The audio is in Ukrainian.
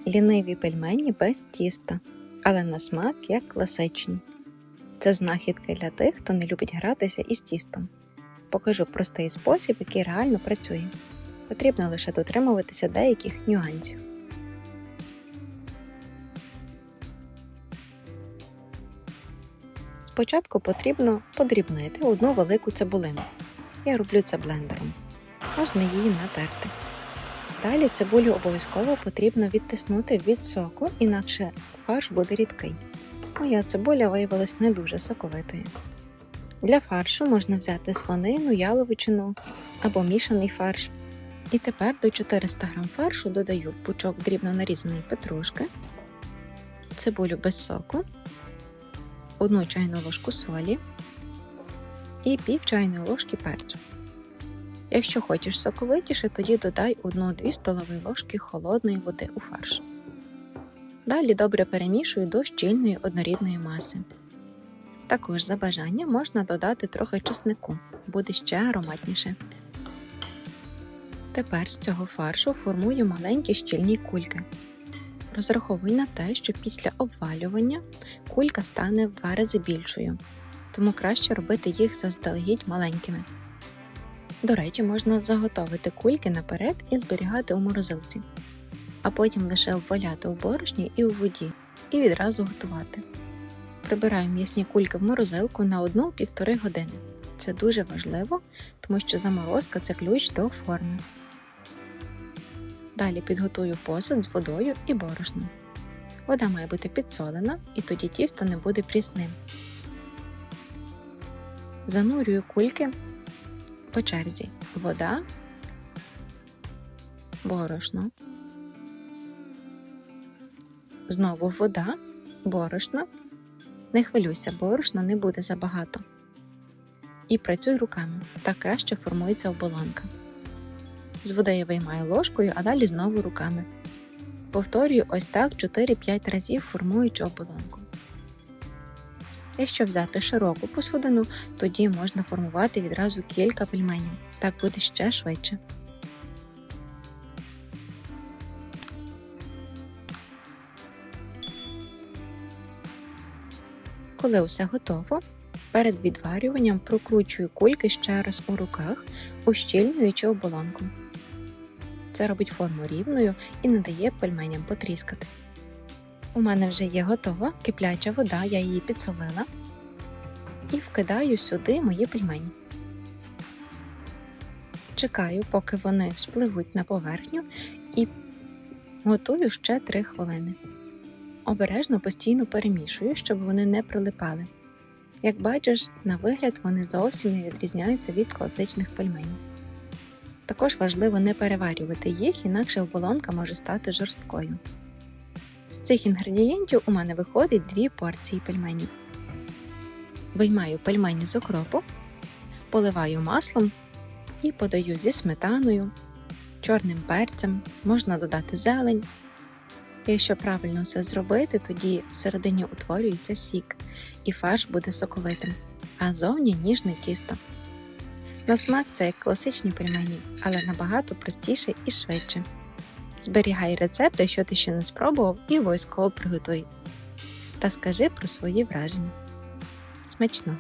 Ліниві пельмені без тіста, але на смак як класичні. Це знахідки для тих, хто не любить гратися із тістом. Покажу простий спосіб, який реально працює. Потрібно лише дотримуватися деяких нюансів. Спочатку потрібно подрібнити одну велику цибулину. Я роблю це блендером. Можна її натерти. Далі цибулю обов'язково потрібно відтиснути від соку, інакше фарш буде рідкий. Моя цибуля виявилась не дуже соковитою. Для фаршу можна взяти свинину, яловичину або мішаний фарш. І тепер до 400 г фаршу додаю пучок дрібно нарізаної петрушки, цибулю без соку, 1 чайну ложку солі і пів чайної ложки перцю. Якщо хочеш соковитіше, тоді додай 1-2 столові ложки холодної води у фарш. Далі добре перемішую до щільної однорідної маси. Також за бажанням можна додати трохи чеснику, буде ще ароматніше. Тепер з цього фаршу формую маленькі щільні кульки. Розраховуй на те, що після обвалювання кулька стане в 2 рази більшою, тому краще робити їх заздалегідь маленькими. До речі, можна заготовити кульки наперед і зберігати у морозилці, а потім лише обваляти у борошні і у воді, і відразу готувати. Прибираю м'ясні кульки в морозилку на 1–1,5 години. Це дуже важливо, тому що заморозка – це ключ до форми. Далі підготую посуд з водою і борошном. Вода має бути підсолена, і тоді тісто не буде прісним. Занурюю кульки по черзі. Вода, борошно, знову вода, борошно. Не хвилюйся, борошна не буде забагато. І працюй руками, так краще формується оболонка. З води я виймаю ложкою, а далі знову руками. Повторюю ось так 4-5 разів, формуючи оболонку. Якщо взяти широку посудину, тоді можна формувати відразу кілька пельменів, так буде ще швидше. Коли усе готово, перед відварюванням прокручую кульки ще раз у руках, ущільнюючи оболонку. Це робить форму рівною і не дає пельменям потріскати. У мене вже є готова кипляча вода, я її підсолила. І вкидаю сюди мої пельмені. Чекаю, поки вони спливуть на поверхню, і готую ще 3 хвилини. Обережно постійно перемішую, щоб вони не прилипали. Як бачиш, на вигляд вони зовсім не відрізняються від класичних пельменів. Також важливо не переварювати їх, інакше оболонка може стати жорсткою. З цих інгредієнтів у мене виходить 2 порції пельменів. Виймаю пельмені з окропу, поливаю маслом і подаю зі сметаною, чорним перцем, можна додати зелень. Якщо правильно все зробити, тоді всередині утворюється сік, і фарш буде соковитим, а зовні ніжне тісто. На смак це як класичні пельмені, але набагато простіше і швидше. Зберігай рецепт, якщо ти ще не спробував, і обов'язково приготуй. Та скажи про свої враження. Смачно!